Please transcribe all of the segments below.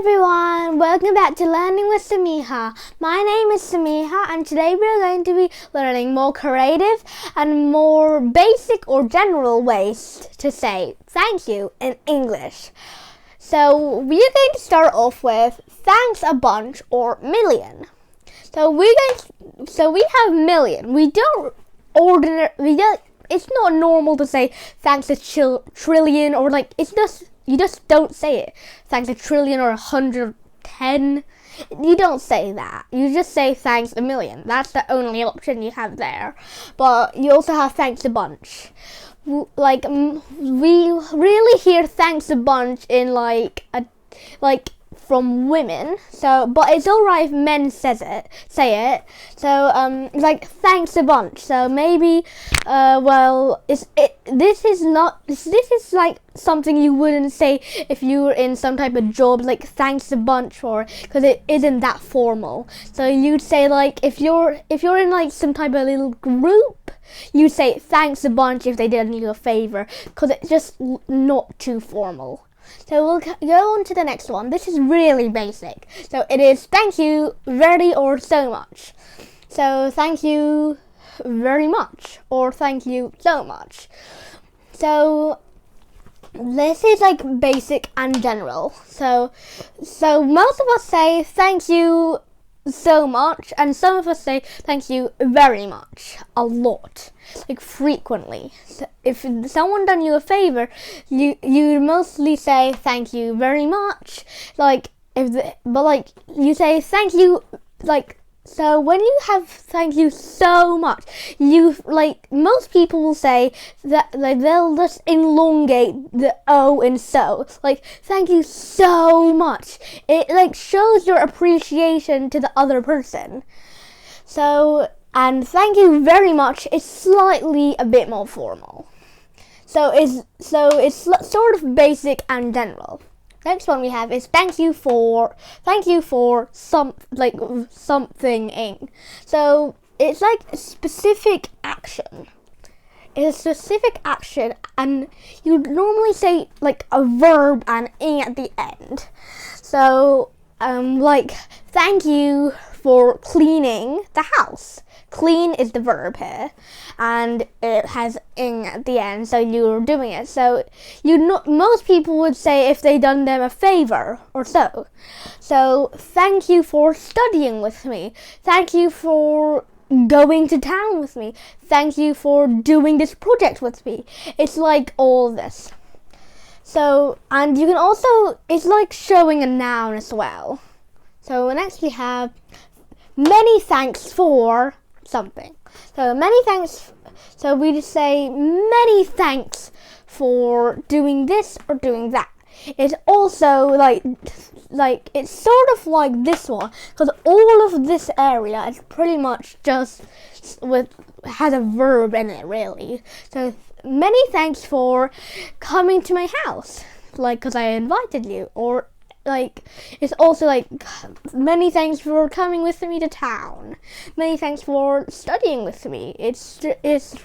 everyone, welcome back to Learning with Sameeha. My name is Sameeha and today we're going to be learning more creative and more basic or general ways to say thank you in English. So we're going to start off with thanks a bunch or million. So we have million. It's not normal to say thanks a trillion or you just don't say it. Thanks a trillion or 110. You don't say that. You just say thanks a million. That's the only option you have there. But you also have thanks a bunch. We really hear thanks a bunch in from women. So, but it's alright if men say it. So, thanks a bunch. So maybe, this is like something you wouldn't say if you were in some type of job, like thanks a bunch, or because it isn't that formal. So you'd say if you're in like some type of little group, you say thanks a bunch if they did you a favor, because it's just not too formal. So we'll go on to the next one. This is really basic. So it is thank you very or so much. So thank you very much or thank you so much. So this is like basic and general. So most of us say thank you so much, and some of us say thank you very much a lot, like frequently. So if someone done you a favor, you mostly say thank you very much. You say thank you so when you have thank you so much, most people will say that they'll just elongate the O in so. Thank you so much. It shows your appreciation to the other person. So, and thank you very much is slightly a bit more formal. So it's sort of basic and general. Next one we have is thank you for something. So it's like a specific action. It's a specific action, and you normally say like a verb and ing at the end. So thank you for cleaning the house. Clean is the verb here, and it has ing at the end, so you're doing it. So most people would say if they done them a favor or so. So thank you for studying with me. Thank you for going to town with me. Thank you for doing this project with me. It's like all this. So, and you can also, it's like showing a noun as well. So next we have many thanks for something. So many thanks. So we just say many thanks for doing this or doing that. It's also it's sort of like this one, because all of this area is pretty much just has a verb in it, really. So many thanks for coming to my house, because I invited you, or it's also many thanks for coming with me to town. Many thanks for studying with me. It's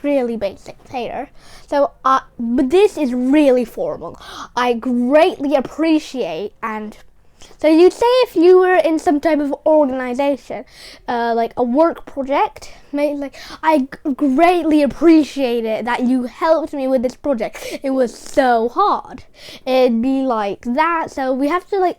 really basic here. So, but this is really formal. I greatly appreciate, and so you'd say if you were in some type of organization, like a work project, I greatly appreciate it that you helped me with this project. It was so hard. It'd be like that. So we have to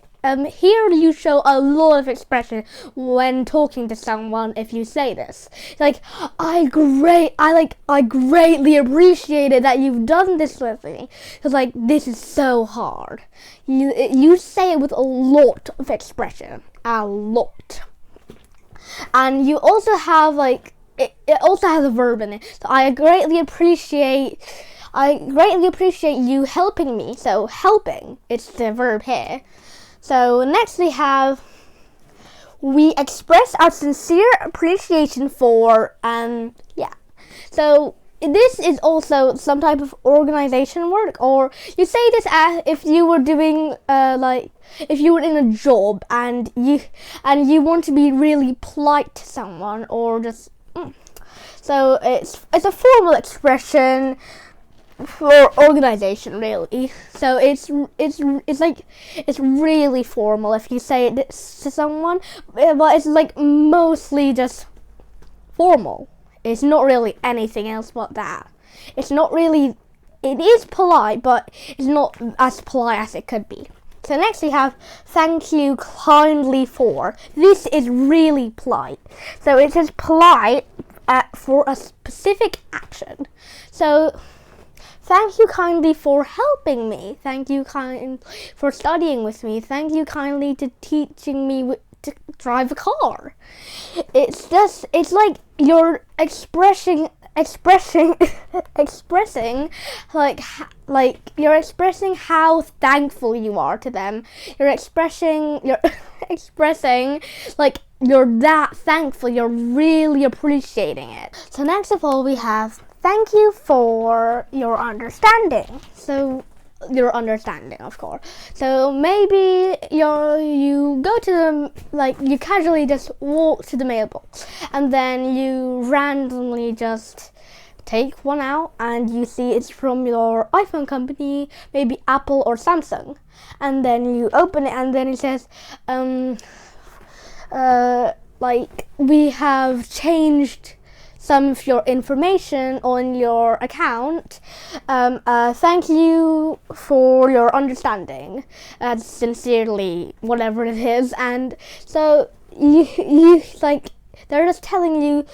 here you show a lot of expression when talking to someone. If you say this, I greatly appreciate it that you've done this with me, because this is so hard. You say it with a lot of expression, a lot, and you also have it also has a verb in it. So I greatly appreciate you helping me. So helping, it's the verb here. So next we express our sincere appreciation for, and yeah. So this is also some type of organization work, or you say this as if you were doing if you were in a job and you want to be really polite to someone, or just so it's a formal expression. for organization, really. So it's really formal if you say it to someone, but it's like mostly just formal. It's not really anything else but that. It's not really. It is polite, but it's not as polite as it could be. So next we have thank you kindly for. This is really polite. So it says polite for a specific action. So thank you kindly for helping me. Thank you kindly for studying with me. Thank you kindly to teaching me to drive a car. It's like you're expressing like you're expressing how thankful you are to them. You're expressing like you're that thankful, you're really appreciating it. So next of all we have thank you for your understanding. So your understanding, of course. So maybe you go to the, like, you casually just walk to the mailbox and then you randomly just take one out and you see it's from your iPhone company, maybe Apple or Samsung, and then you open it and then it says like, we have changed some of your information on your account. Thank you for your understanding. Sincerely, whatever it is. And so you like, they're just telling you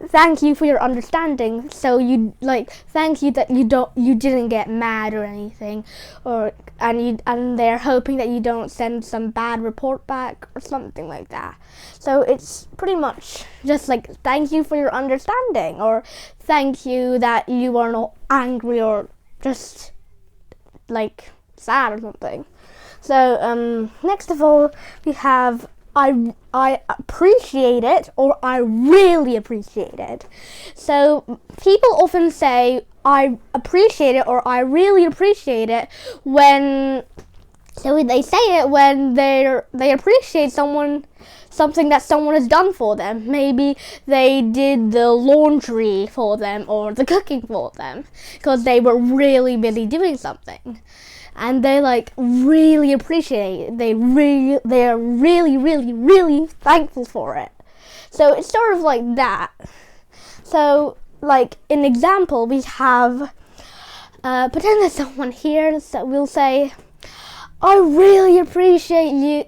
thank you for your understanding. So you like, thank you that you didn't get mad or anything, and they're hoping that you don't send some bad report back or something like that. So it's pretty much just like thank you for your understanding, or thank you that you are not angry or just like sad or something. So next of all we have I appreciate it, or I really appreciate it. So people often say I appreciate it or I really appreciate it when, so they say it when they appreciate something that someone has done for them. Maybe they did the laundry for them or the cooking for them because they were really busy doing something. And they like really appreciate it. They are really thankful for it. So it's sort of like that. So like in example we have pretend there's someone here, so we'll say I really appreciate you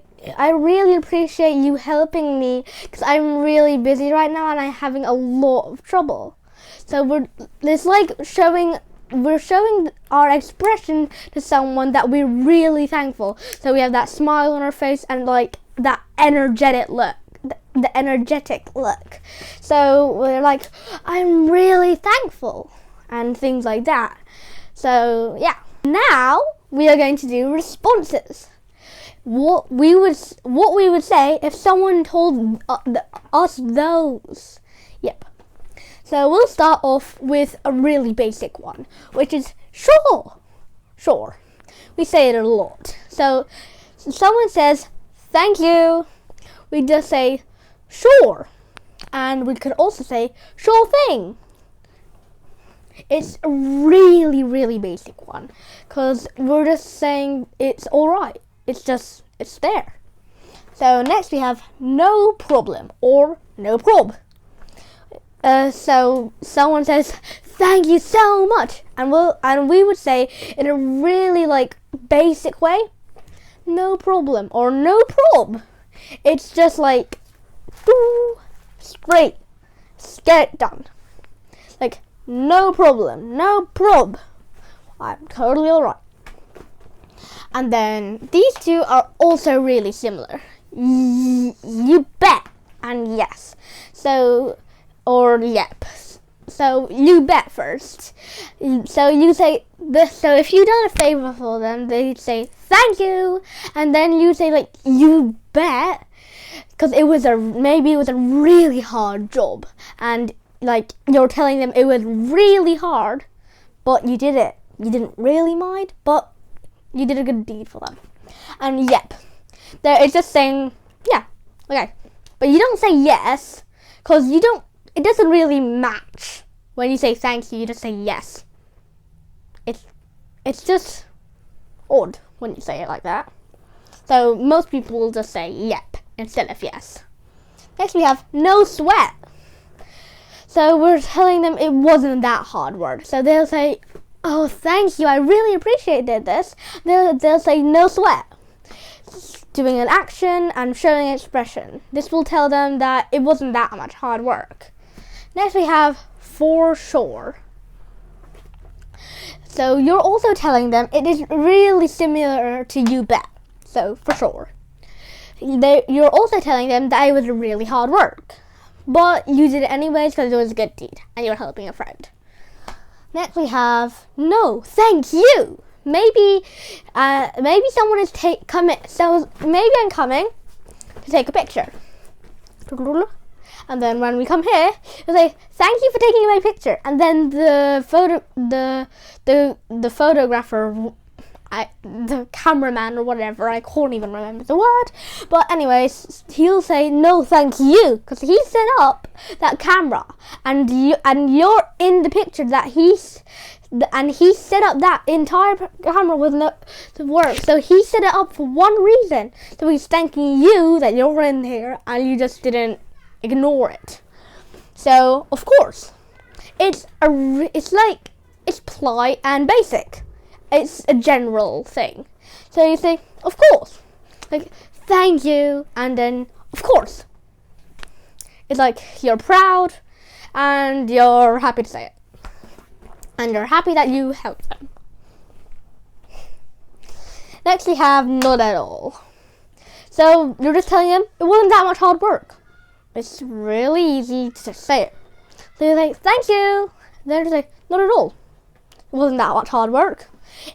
helping me because I'm really busy right now and I'm having a lot of trouble. So we're showing our expression to someone that we're really thankful. So we have that smile on our face and like that energetic look. The energetic look. So we're like, I'm really thankful and things like that. So yeah. Now we are going to do responses. What we would say if someone told us those. Yep. So we'll start off with a really basic one, which is sure. Sure. We say it a lot. So someone says thank you, we just say sure. And we could also say sure thing. It's a really basic one because we're just saying it's alright. It's there. So next we have no problem or no prob. So someone says thank you so much, and we would say in a really like basic way, no problem or no prob. It's just like straight, get it done. Like no problem, no prob. I'm totally alright. And then these two are also really similar. You bet and yes. So or yep. So you bet first. So you say this. So if you done a favor for them, they say thank you, and then you say like you bet, because maybe it was a really hard job, and like you're telling them it was really hard, but you did it. You didn't really mind, but you did a good deed for them. And yep, it's just saying yeah, okay, but you don't say yes, because you don't. It doesn't really match. When you say thank you, you just say yes. it's just odd when you say it like that. So most people will just say yep instead of yes. Next we have no sweat. So we're telling them it wasn't that hard work. So they'll say, oh, thank you, I really appreciated this. They'll say no sweat. Doing an action and showing expression. This will tell them that it wasn't that much hard work. Next we have for sure. So you're also telling them it is really similar to you bet. So for sure. You're also telling them that it was really hard work. But you did it anyways because it was a good deed and you're helping a friend. Next we have no thank you. Maybe someone is coming. So maybe I'm coming to take a picture, and then when we come here, you say thank you for taking my picture, and then the photographer, the cameraman or whatever, I can't even remember the word, but anyways, he'll say no thank you because he set up that camera, and you're in the picture that he set up that entire camera with no work. So he set it up for one reason. So he's thanking you that you're in here and you just didn't ignore it. So of course, it's polite and basic. It's a general thing. So you say of course, like thank you, and then of course. It's like you're proud and you're happy to say it. And you're happy that you helped them. Next we have not at all. So you're just telling them it wasn't that much hard work. It's really easy to say it. So you say thank you. Then you say not at all. It wasn't that much hard work.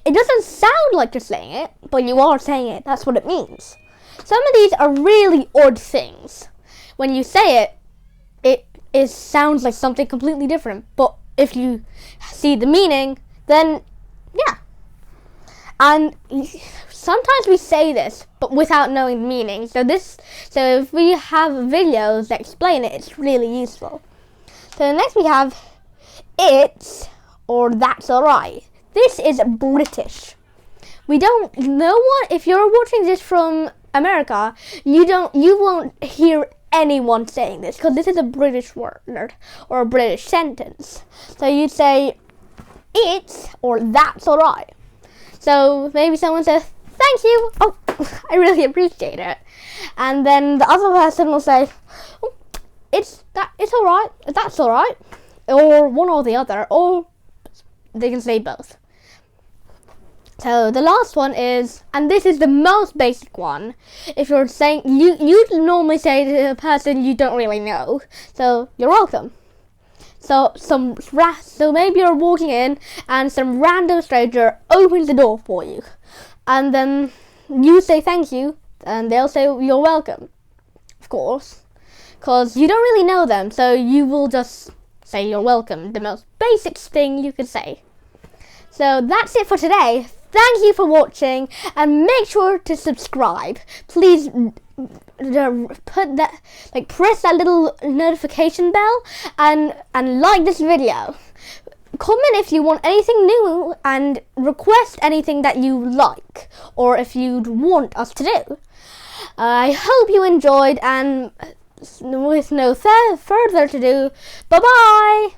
It doesn't sound like you're saying it, but you are saying it. That's what it means. Some of these are really odd things. When you say it, it sounds like something completely different. But if you see the meaning, then yeah. And sometimes we say this, but without knowing the meaning. So if we have videos that explain it, it's really useful. So next we have it's or that's alright. This is British. We don't know what, if you're watching this from America, you won't hear anyone saying this because this is a British word or a British sentence. So you'd say it's or that's alright. So maybe someone says thank you, oh I really appreciate it, and then the other person will say oh, it's alright, that's alright, or one or the other, or they can say both. So the last one is, and this is the most basic one, if you're saying, you normally say to a person you don't really know, so you're welcome. So maybe you're walking in and some random stranger opens the door for you, and then you say thank you, and they'll say you're welcome, of course, because you don't really know them, so you will just say you're welcome, the most basic thing you could say. So that's it for today. Thank you for watching, and make sure to subscribe. Please press that little notification bell and like this video. Comment if you want anything new and request anything that you like or if you'd want us to do. I hope you enjoyed, and with no further ado, bye bye.